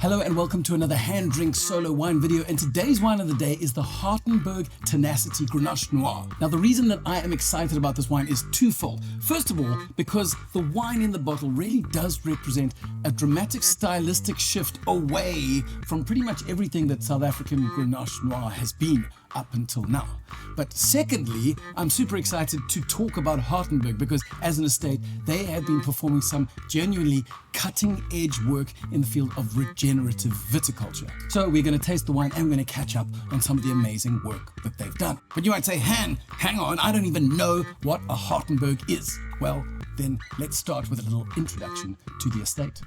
Hello and welcome to another hand drink solo wine video, and today's wine of the day is the Hartenberg Tenacity Grenache Noir. Now the reason that I am excited about this wine is twofold. First of all, because the wine in the bottle really does represent a dramatic stylistic shift away from pretty much everything that South African Grenache Noir has been up until now. But secondly, I'm super excited to talk about Hartenberg because as an estate, they have been performing some genuinely cutting edge work in the field of regenerative viticulture. So we're going to taste the wine and we're going to catch up on some of the amazing work that they've done. But you might say, hang on, I don't even know what a Hartenberg is. Well, then let's start with a little introduction to the estate.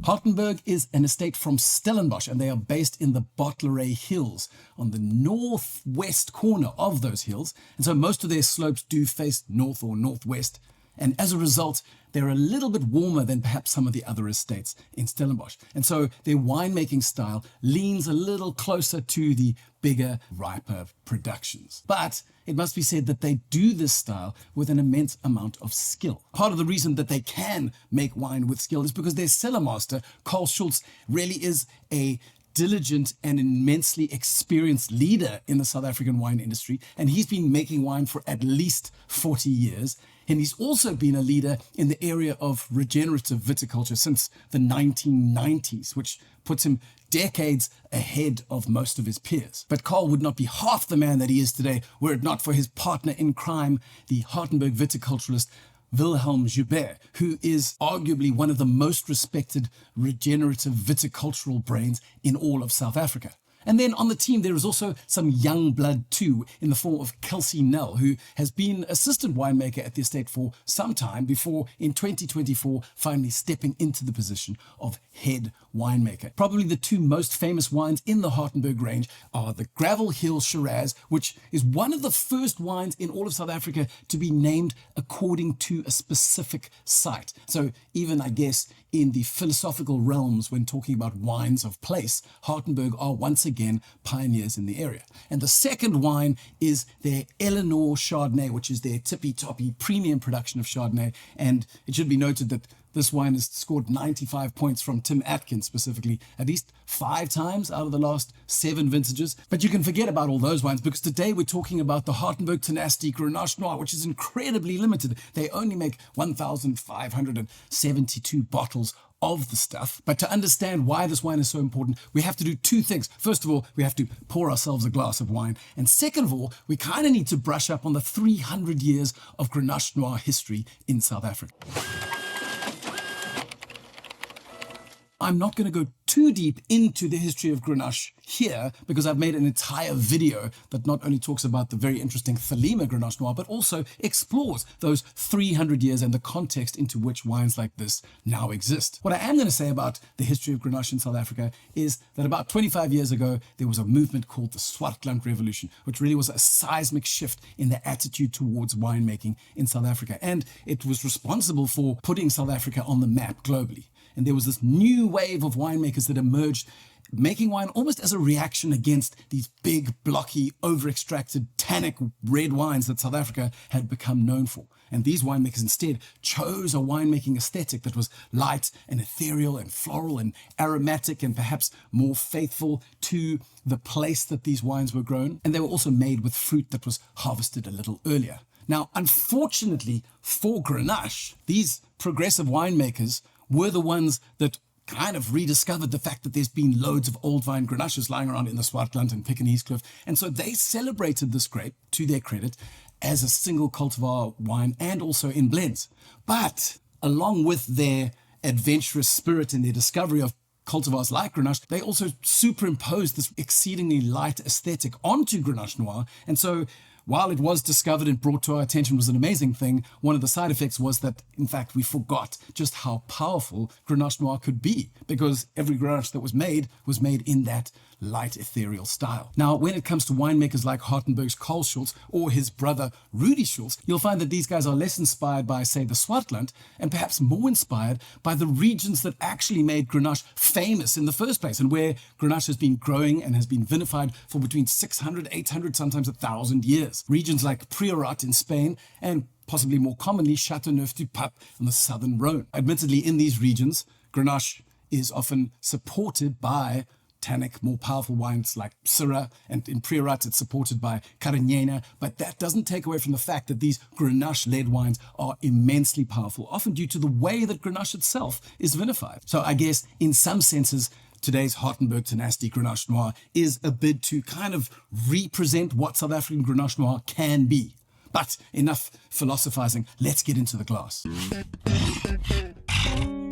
Hartenberg is an estate from Stellenbosch, and they are based in the Bottleray Hills on the northwest corner of those hills. And so most of their slopes do face north or northwest. And as a result, they're a little bit warmer than perhaps some of the other estates in Stellenbosch. And so their winemaking style leans a little closer to the bigger, riper productions. But it must be said that they do this style with an immense amount of skill. Part of the reason that they can make wine with skill is because their cellar master, Carl Schultz, really is a diligent and immensely experienced leader in the South African wine industry. And he's been making wine for at least 40 years. And he's also been a leader in the area of regenerative viticulture since the 1990s, which puts him decades ahead of most of his peers. But Carl would not be half the man that he is today were it not for his partner in crime, the Hartenberg viticulturalist Wilhelm Joubert, who is arguably one of the most respected regenerative viticultural brains in all of South Africa. And then on the team, there is also some young blood too, in the form of Kelsey Nell, who has been assistant winemaker at the estate for some time before in 2024 finally stepping into the position of head winemaker. Probably the two most famous wines in the Hartenberg range are the Gravel Hill Shiraz, which is one of the first wines in all of South Africa to be named according to a specific site. So even, I guess, in the philosophical realms when talking about wines of place, Hartenberg are once again pioneers in the area. And the second wine is their Eleanor Chardonnay, which is their tippy-toppy premium production of Chardonnay. And it should be noted that this wine has scored 95 points from Tim Atkins specifically, at least 5 times out of the last 7 vintages. But you can forget about all those wines because today we're talking about the Hartenberg Tenacity Grenache Noir, which is incredibly limited. They only make 1,572 bottles of the stuff. But to understand why this wine is so important, we have to do 2 things. First of all, we have to pour ourselves a glass of wine. And second of all, we kind of need to brush up on the 300 years of Grenache Noir history in South Africa. I'm not going to go too deep into the history of Grenache here because I've made an entire video that not only talks about the very interesting Thelema Grenache Noir, but also explores those 300 years and the context into which wines like this now exist. What I am going to say about the history of Grenache in South Africa is that about 25 years ago, there was a movement called the Swartland Revolution, which really was a seismic shift in the attitude towards winemaking in South Africa. And it was responsible for putting South Africa on the map globally. And there was this new wave of winemakers that emerged, making wine almost as a reaction against these big, blocky, over-extracted, tannic red wines that South Africa had become known for. And these winemakers instead chose a winemaking aesthetic that was light and ethereal and floral and aromatic and perhaps more faithful to the place that these wines were grown. And they were also made with fruit that was harvested a little earlier. Now, unfortunately for Grenache, these progressive winemakers were the ones that kind of rediscovered the fact that there's been loads of old vine Grenaches lying around in the Swartland and Pick and Heathcliff. And so they celebrated this grape, to their credit, as a single cultivar wine and also in blends. But along with their adventurous spirit and their discovery of cultivars like Grenache, they also superimposed this exceedingly light aesthetic onto Grenache Noir. And so while it was discovered and brought to our attention was an amazing thing, one of the side effects was that, in fact, we forgot just how powerful Grenache Noir could be, because every Grenache that was made in that light ethereal style. Now, when it comes to winemakers like Hartenberg's Carl Schultz or his brother Rudy Schultz, you'll find that these guys are less inspired by, say, the Swartland, and perhaps more inspired by the regions that actually made Grenache famous in the first place, and where Grenache has been growing and has been vinified for between 600, 800, sometimes 1,000 years. Regions like Priorat in Spain and possibly more commonly Châteauneuf-du-Pape on the southern Rhone. Admittedly, in these regions, Grenache is often supported by tannic, more powerful wines like Syrah, and in Priorat it's supported by Carignan, but that doesn't take away from the fact that these Grenache-led wines are immensely powerful, often due to the way that Grenache itself is vinified. So I guess in some senses, today's Hartenberg Tenacity Grenache Noir is a bid to kind of represent what South African Grenache Noir can be. But enough philosophizing, let's get into the glass.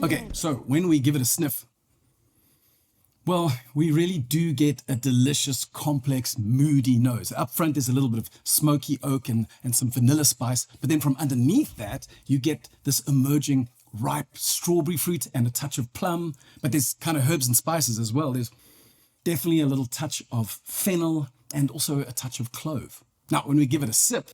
Okay, so when we give it a sniff, well, we really do get a delicious, complex, moody nose. Up front there's a little bit of smoky oak and some vanilla spice, but then from underneath that, you get this emerging ripe strawberry fruit and a touch of plum, but there's kind of herbs and spices as well. There's definitely a little touch of fennel and also a touch of clove. Now, when we give it a sip,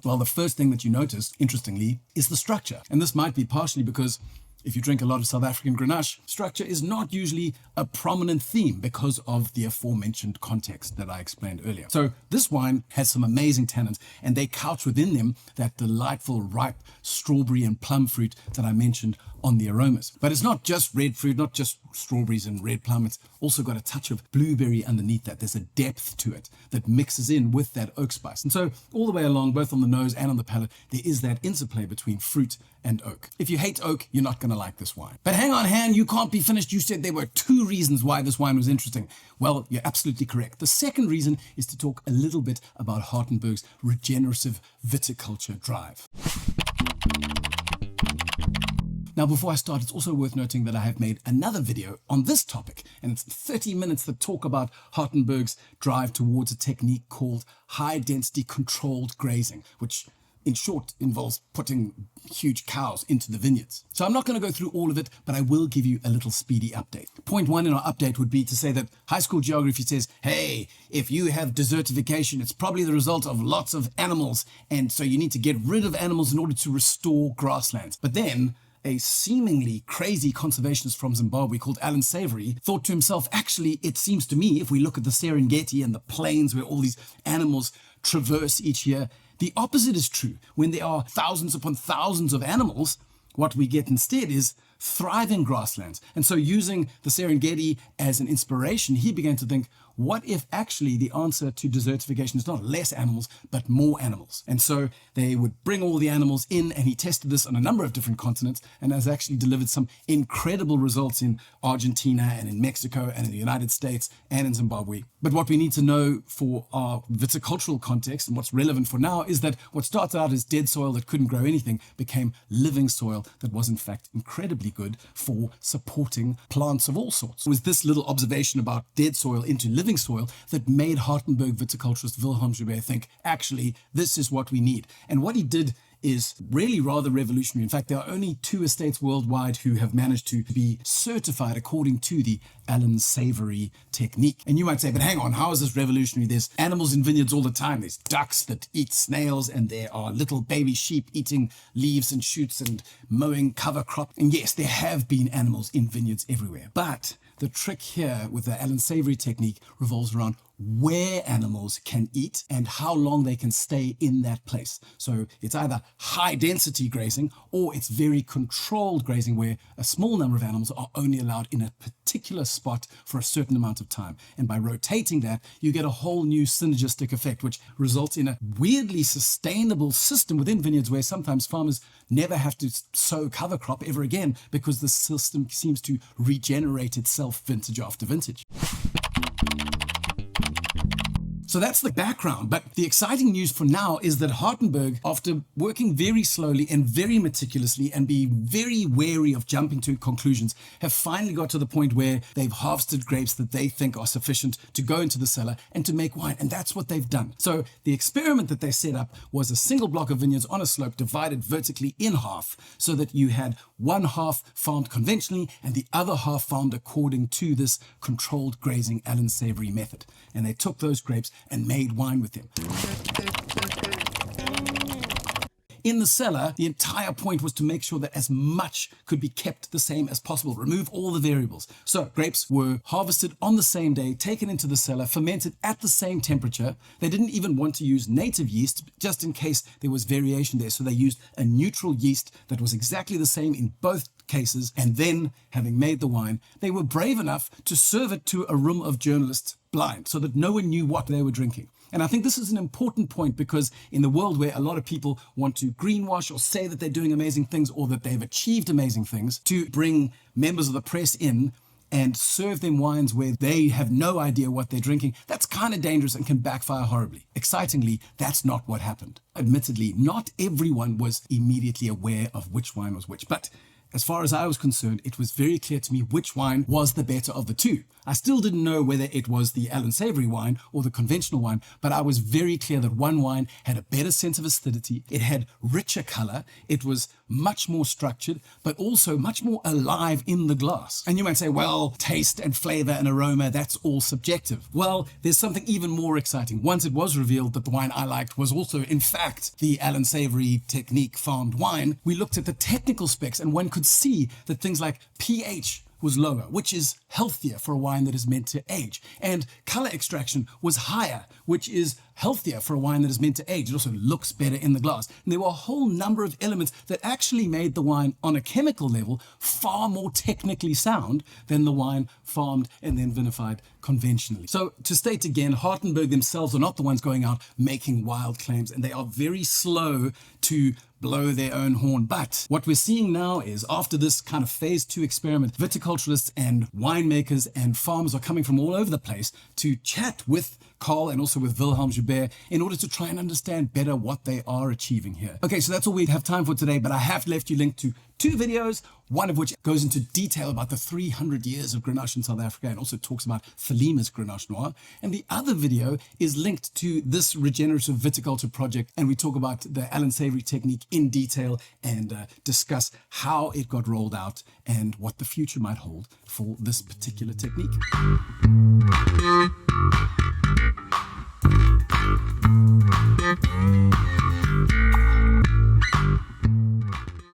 well, the first thing that you notice, interestingly, is the structure. And this might be partially because if you drink a lot of South African Grenache, structure is not usually a prominent theme because of the aforementioned context that I explained earlier. So this wine has some amazing tannins, and they couch within them that delightful, ripe strawberry and plum fruit that I mentioned on the aromas. But it's not just red fruit, not just strawberries and red plum. It's also got a touch of blueberry underneath that. There's a depth to it that mixes in with that oak spice. And so all the way along, both on the nose and on the palate, there is that interplay between fruit and oak. If you hate oak, you're not going to like this wine. But hang on, Han, you can't be finished. You said there were 2 reasons why this wine was interesting. Well, you're absolutely correct. The second reason is to talk a little bit about Hartenberg's regenerative viticulture drive. Now, before I start, it's also worth noting that I have made another video on this topic, and it's 30 minutes that talk about Hartenberg's drive towards a technique called high-density controlled grazing, which in short involves putting huge cows into the vineyards. So I'm not going to go through all of it, but I will give you a little speedy update. Point 1 in our update would be to say that high school geography says, hey, if you have desertification, it's probably the result of lots of animals, and so you need to get rid of animals in order to restore grasslands. But then a seemingly crazy conservationist from Zimbabwe called Allan Savory thought to himself, actually, it seems to me, if we look at the Serengeti and the plains where all these animals traverse each year, the opposite is true. When there are thousands upon thousands of animals, what we get instead is thriving grasslands. And so using the Serengeti as an inspiration, he began to think, what if actually the answer to desertification is not less animals, but more animals? And so they would bring all the animals in, and he tested this on a number of different continents and has actually delivered some incredible results in Argentina and in Mexico and in the United States and in Zimbabwe. But what we need to know for our viticultural context and what's relevant for now is that what started out as dead soil that couldn't grow anything became living soil that was in fact incredibly good for supporting plants of all sorts. It was this little observation about dead soil into living soil that made Hartenberg viticulturist Wilhelm Joubert think, actually, this is what we need. And what he did is really rather revolutionary. In fact, there are only 2 estates worldwide who have managed to be certified according to the Allan Savory technique. And you might say, but hang on, how is this revolutionary? There's animals in vineyards all the time. There's ducks that eat snails, and there are little baby sheep eating leaves and shoots and mowing cover crop. And yes, there have been animals in vineyards everywhere. But the trick here with the Allan Savory technique revolves around where animals can eat and how long they can stay in that place. So it's either high density grazing or it's very controlled grazing where a small number of animals are only allowed in a particular spot for a certain amount of time. And by rotating that, you get a whole new synergistic effect, which results in a weirdly sustainable system within vineyards where sometimes farmers never have to sow cover crop ever again because the system seems to regenerate itself vintage after vintage. So that's the background, but the exciting news for now is that Hartenberg, after working very slowly and very meticulously and being very wary of jumping to conclusions, have finally got to the point where they've harvested grapes that they think are sufficient to go into the cellar and to make wine, and that's what they've done. So the experiment that they set up was a single block of vineyards on a slope divided vertically in half, so that you had one half farmed conventionally and the other half farmed according to this controlled grazing Allan Savory method. And they took those grapes and made wine with them. In the cellar, the entire point was to make sure that as much could be kept the same as possible, remove all the variables. So grapes were harvested on the same day, taken into the cellar, fermented at the same temperature. They didn't even want to use native yeast, just in case there was variation there. So they used a neutral yeast that was exactly the same in both cases, and then, having made the wine, they were brave enough to serve it to a room of journalists blind, so that no one knew what they were drinking. And I think this is an important point, because in the world where a lot of people want to greenwash or say that they're doing amazing things or that they've achieved amazing things, to bring members of the press in and serve them wines where they have no idea what they're drinking, that's kind of dangerous and can backfire horribly. Excitingly, that's not what happened. Admittedly, not everyone was immediately aware of which wine was which, but as far as I was concerned, it was very clear to me which wine was the better of the two. I still didn't know whether it was the Allan Savory wine or the conventional wine, but I was very clear that one wine had a better sense of acidity, it had richer color, it was much more structured, but also much more alive in the glass. And you might say, well, taste and flavor and aroma, that's all subjective. Well, there's something even more exciting. Once it was revealed that the wine I liked was also, in fact, the Allan Savory technique farmed wine, we looked at the technical specs, and one could see that things like pH was lower, which is healthier for a wine that is meant to age. And color extraction was higher, which is healthier for a wine that is meant to age. It also looks better in the glass. And there were a whole number of elements that actually made the wine on a chemical level far more technically sound than the wine farmed and then vinified conventionally. So to state again, Hartenberg themselves are not the ones going out making wild claims, and they are very slow to blow their own horn. But what we're seeing now is, after this kind of phase 2 experiment, viticulturists and winemakers and farmers are coming from all over the place to chat with Carl and also with Wilhelm Joubert in order to try and understand better what they are achieving here. Okay, so that's all we have time for today, but I have left you linked to 2 videos, one of which goes into detail about the 300 years of Grenache in South Africa and also talks about Phileme's Grenache Noir. And the other video is linked to this regenerative viticulture project, and we talk about the Allan Savory technique in detail and discuss how it got rolled out and what the future might hold for this particular technique.